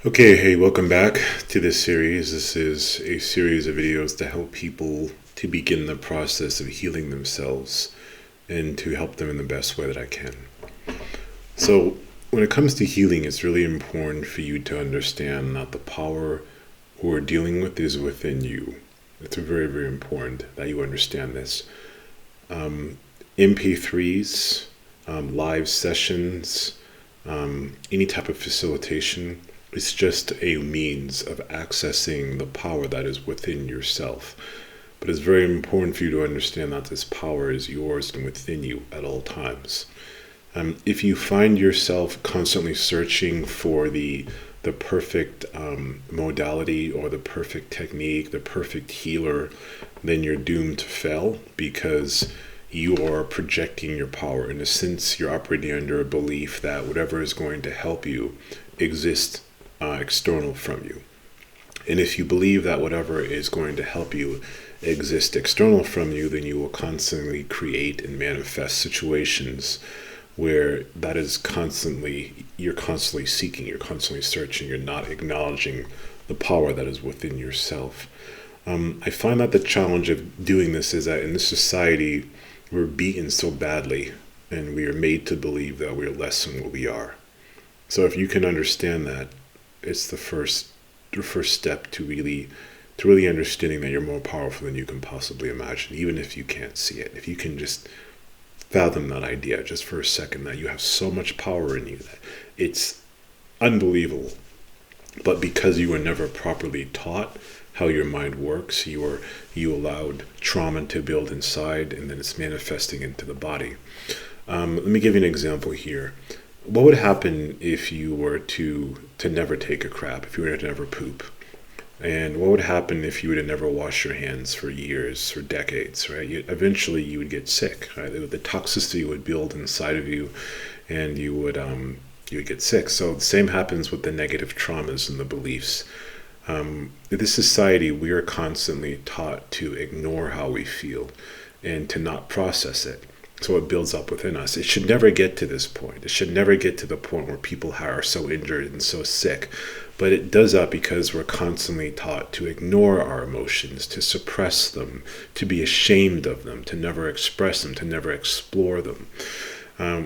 Okay, hey, welcome back to this series. This is a series of videos to help people to begin the process of healing themselves and to help them in the best way that I can. So, when it comes to healing, it's really important for you to understand that the power we're dealing with is within you. It's very, very important that you understand this. MP3s, live sessions, any type of facilitation. It's just a means of accessing the power that is within yourself. But it's very important for you to understand that this power is yours and within you at all times. If you find yourself constantly searching for the perfect modality or the perfect technique, the perfect healer, then you're doomed to fail because you are projecting your power. In a sense, you're operating under a belief that whatever is going to help you exists external from you. And if you believe that whatever is going to help you exist external from you, then you will constantly create and manifest situations where that is you're constantly seeking, you're constantly searching, you're not acknowledging the power that is within yourself. I find that the challenge of doing this is that in this society, we're beaten so badly and we are made to believe that we're less than what we are. So if you can understand that, it's the first step to really understanding that you're more powerful than you can possibly imagine, even if you can't see it. If you can just fathom that idea just for a second, that you have so much power in you that it's unbelievable. But because you were never properly taught how your mind works, you allowed trauma to build inside, and then it's manifesting into the body. Let me give you an example here. What would happen if you were to never take a crap, if you were to never poop? And what would happen if you were to never wash your hands for years or decades, right? Eventually you would get sick, right? The toxicity would build inside of you and you would get sick. So the same happens with the negative traumas and the beliefs. In this society, we are constantly taught to ignore how we feel and to not process it. So it builds up within us. It should never get to this point. It should never get to the point where people are so injured and so sick. But it does that because we're constantly taught to ignore our emotions, to suppress them, to be ashamed of them, to never express them, to never explore them.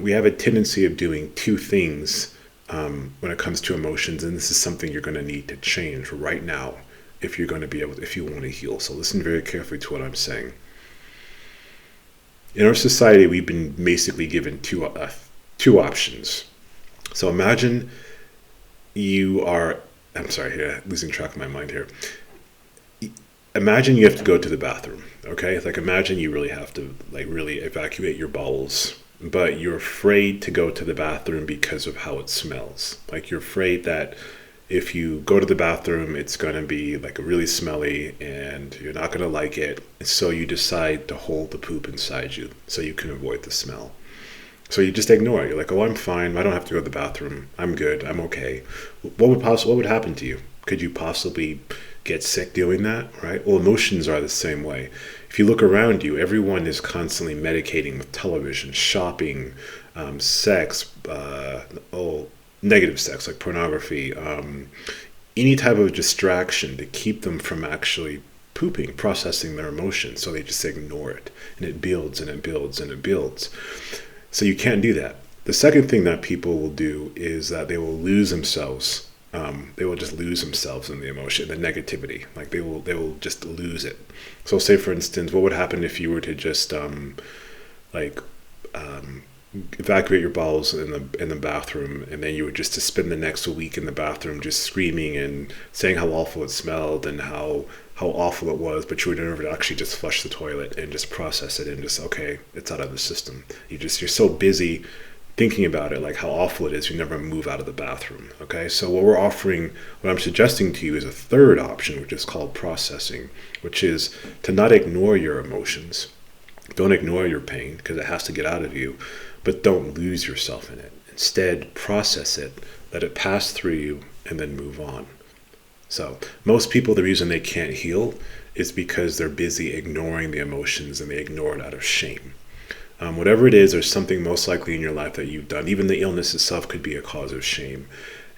We have a tendency of doing two things when it comes to emotions, and this is something you're going to need to change right now if you're going to be able to, if you want to heal. So listen very carefully to what I'm saying. In our society, we've been basically given two options. So imagine I'm sorry, here, losing track of my mind here. Imagine you have to go to the bathroom, okay? Like imagine you really have to really evacuate your bowels, but you're afraid to go to the bathroom because of how it smells. Like you're afraid that if you go to the bathroom, it's going to be really smelly and you're not going to like it. So you decide to hold the poop inside you so you can avoid the smell. So you just ignore it. You're like, oh, I'm fine. I don't have to go to the bathroom. I'm good. I'm okay. What would happen to you? Could you possibly get sick doing that, right? Well, emotions are the same way. If you look around you, everyone is constantly medicating with television, shopping, sex, negative sex like pornography, any type of distraction to keep them from actually pooping, processing their emotions. So they just ignore it, and it builds and it builds and it builds. So you can't do that. The second thing that people will do is that they will lose themselves. They will just lose themselves in the emotion, the negativity. Like they will just lose it. So say for instance, what would happen if you were to just evacuate your bowels in the bathroom, and then you were just to spend the next week in the bathroom just screaming and saying how awful it smelled and how awful it was, but you would never actually just flush the toilet and just process it and just, okay, it's out of the system. You're so busy thinking about it, like how awful it is, you never move out of the bathroom. Okay, so what I'm suggesting to you is a third option, which is called processing, which is to not ignore your emotions. Don't ignore your pain because it has to get out of you, but don't lose yourself in it. Instead, process it, let it pass through you, and then move on. So most people, the reason they can't heal is because they're busy ignoring the emotions, and they ignore it out of shame. Whatever it is, there's something most likely in your life that you've done. Even the illness itself could be a cause of shame.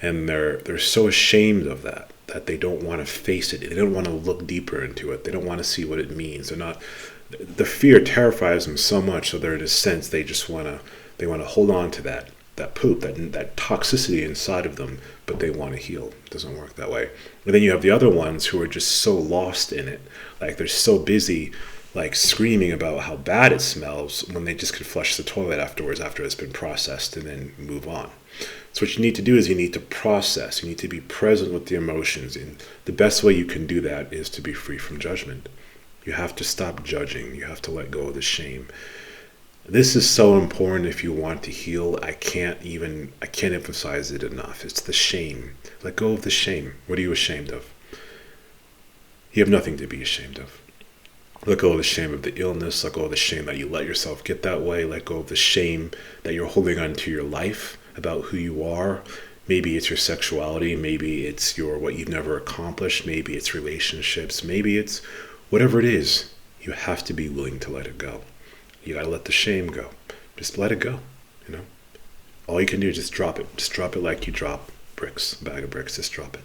and they're so ashamed of that they don't want to face it. They don't want to look deeper into it. They don't want to see what it means. They're not. The fear terrifies them so much, so they're in a sense they just they want to hold on to that poop, that toxicity inside of them, but they want to heal. It doesn't work that way. And then you have the other ones who are just so lost in it, like they're so busy, like screaming about how bad it smells when they just could flush the toilet afterwards after it's been processed and then move on. So what you need to do is you need to process. You need to be present with the emotions, and the best way you can do that is to be free from judgment. You have to stop judging. You have to let go of the shame. This is so important if you want to heal. I can't emphasize it enough. It's the shame. Let go of the shame. What are you ashamed of? You have nothing to be ashamed of. Let go of the shame of the illness. Let go of the shame that you let yourself get that way. Let go of the shame that you're holding on to your life about who you are. Maybe it's your sexuality. Maybe it's what you've never accomplished. Maybe it's relationships. Maybe it's whatever it is. You have to be willing to let it go. You got to let the shame go. Just let it go, All you can do is just drop it. Just drop it like you drop bricks, a bag of bricks. Just drop it.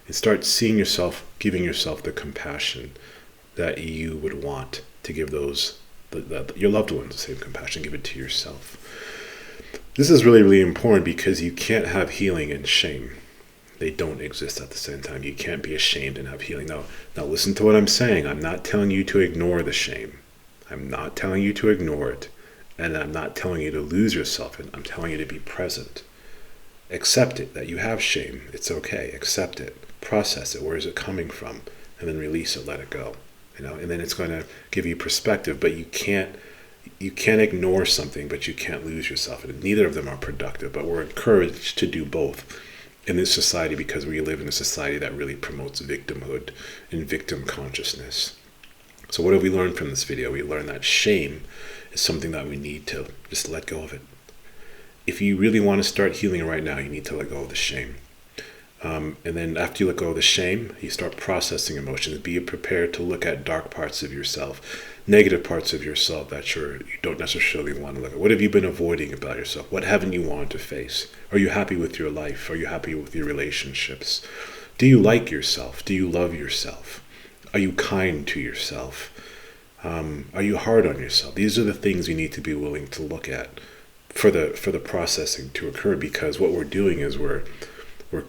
And start seeing yourself, giving yourself the compassion that you would want to give your loved ones the same compassion. Give it to yourself. This is really, really important because you can't have healing and shame. They don't exist at the same time. You can't be ashamed and have healing. Now listen to what I'm saying. I'm not telling you to ignore the shame. I'm not telling you to ignore it. And I'm not telling you to lose yourself. And I'm telling you to be present. Accept it, that you have shame. It's okay. Accept it. Process it. Where is it coming from? And then release it. Let it go. And then it's going to give you perspective. But you can't ignore something, but you can't lose yourself. And neither of them are productive. But we're encouraged to do both in this society because we live in a society that really promotes victimhood and victim consciousness. So what have we learned from this video? We learned that shame is something that we need to just let go of it. If you really want to start healing right now, you need to let go of the shame. And then after you let go of the shame, you start processing emotions. Be prepared to look at dark parts of yourself, negative parts of yourself that you don't necessarily want to look at. What have you been avoiding about yourself? What haven't you wanted to face? Are you happy with your life? Are you happy with your relationships? Do you like yourself? Do you love yourself? Are you kind to yourself? Are you hard on yourself? These are the things you need to be willing to look at for the processing to occur, because what we're doing is we're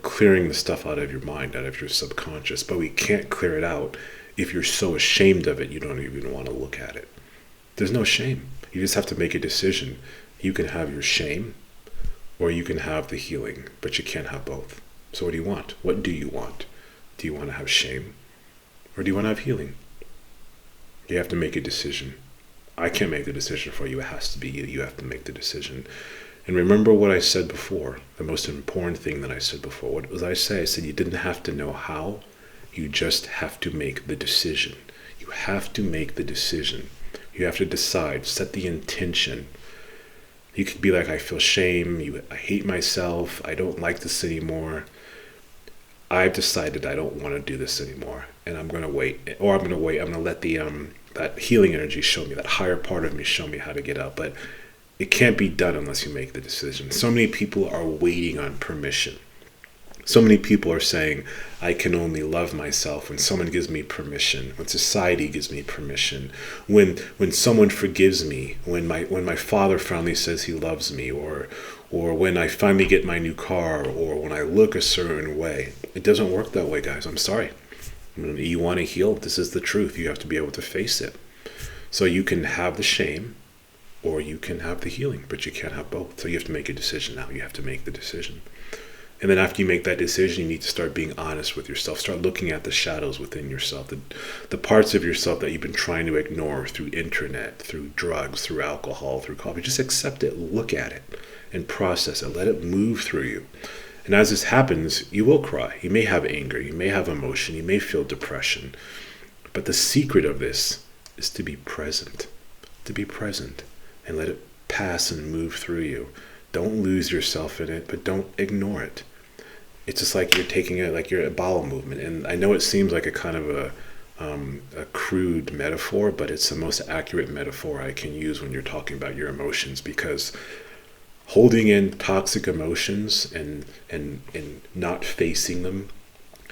clearing the stuff out of your mind, out of your subconscious, but we can't clear it out if you're so ashamed of it you don't even want to look at it. There's no shame. You just have to make a decision. You can have your shame or you can have the healing, but you can't have both. So what do you want? What do you want? Do you want to have shame or do you want to have healing? You have to make a decision. I can't make the decision for you. It has to be you. You have to make the decision. And remember what I said before, the most important thing that I said before. What was I say? I said you didn't have to know how. You just have to make the decision. You have to make the decision. You have to decide, set the intention. You could be like, I feel shame. I hate myself. I don't like this anymore. I've decided I don't want to do this anymore. And I'm going to wait. Or I'm going to wait. I'm going to let that healing energy show me, that higher part of me show me how to get out. But it can't be done unless you make the decision. So many people are waiting on permission. So many people are saying, I can only love myself when someone gives me permission, when society gives me permission, when someone forgives me, when my father finally says he loves me, or when I finally get my new car, or when I look a certain way. It doesn't work that way, guys. I'm sorry. You want to heal? This is the truth. You have to be able to face it. So you can have the shame, or you can have the healing, but you can't have both. So you have to make a decision now. You have to make the decision. And then after you make that decision, you need to start being honest with yourself. Start looking at the shadows within yourself, the parts of yourself that you've been trying to ignore through internet, through drugs, through alcohol, through coffee. Just accept it, look at it, and process it. Let it move through you. And as this happens, you will cry. You may have anger. You may have emotion. You may feel depression. But the secret of this is to be present. To be present and let it pass and move through you. Don't lose yourself in it, but don't ignore it. It's just like you're taking it like you're a bowel movement. And I know it seems like a kind of a crude metaphor, but it's the most accurate metaphor I can use when you're talking about your emotions, because Holding in toxic emotions and not facing them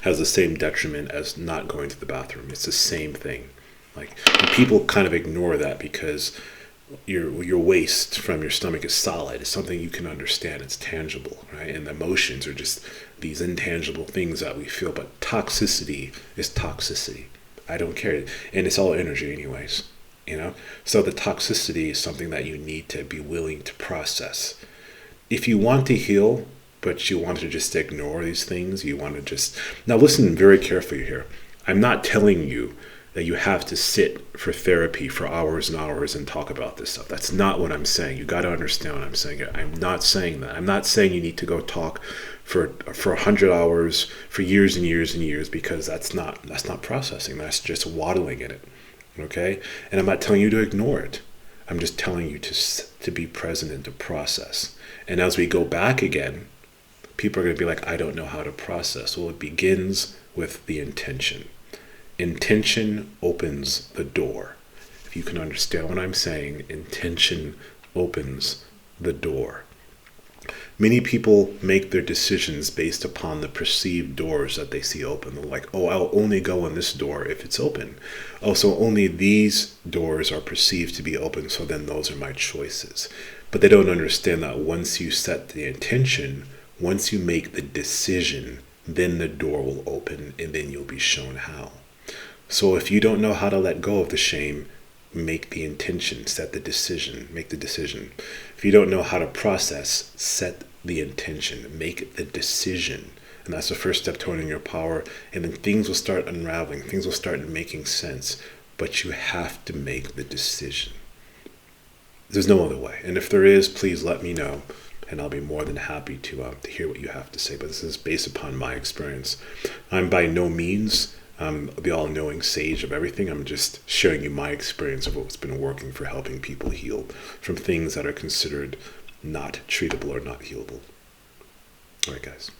has the same detriment as not going to the bathroom. It's the same thing. Like, and people kind of ignore that because your waste from your stomach is solid. It's something you can understand. It's tangible, right? And emotions are just these intangible things that we feel. But toxicity is toxicity. I don't care, and it's all energy, anyways. So the toxicity is something that you need to be willing to process. If you want to heal, but you want to just ignore these things, you want to just now listen very carefully here. I'm not telling you that you have to sit for therapy for hours and hours and talk about this stuff. That's not what I'm saying. You got to understand what I'm saying. I'm not saying that. I'm not saying you need to go talk for 100 hours for years and years and years, because that's not processing. That's just waddling in it. Okay? And I'm not telling you to ignore it. I'm just telling you to be present and to process. And as we go back again, people are going to be like, I don't know how to process. Well, it begins with the intention. Intention opens the door. If you can understand what I'm saying, intention opens the door. Many people make their decisions based upon the perceived doors that they see open. They're like, oh, I'll only go in this door if it's open. Oh, so only these doors are perceived to be open, so then those are my choices. But they don't understand that once you set the intention, once you make the decision, then the door will open and then you'll be shown how. So if you don't know how to let go of the shame, make the intention, set the decision, make the decision. If you don't know how to process, set the intention, make the decision. And that's the first step toward your power. And then things will start unraveling, things will start making sense. But you have to make the decision. There's no other way. And if there is, please let me know. And I'll be more than happy to hear what you have to say. But this is based upon my experience. I'm by no means the all-knowing sage of everything. I'm just sharing you my experience of what's been working for helping people heal from things that are considered not treatable or not healable. All right, guys.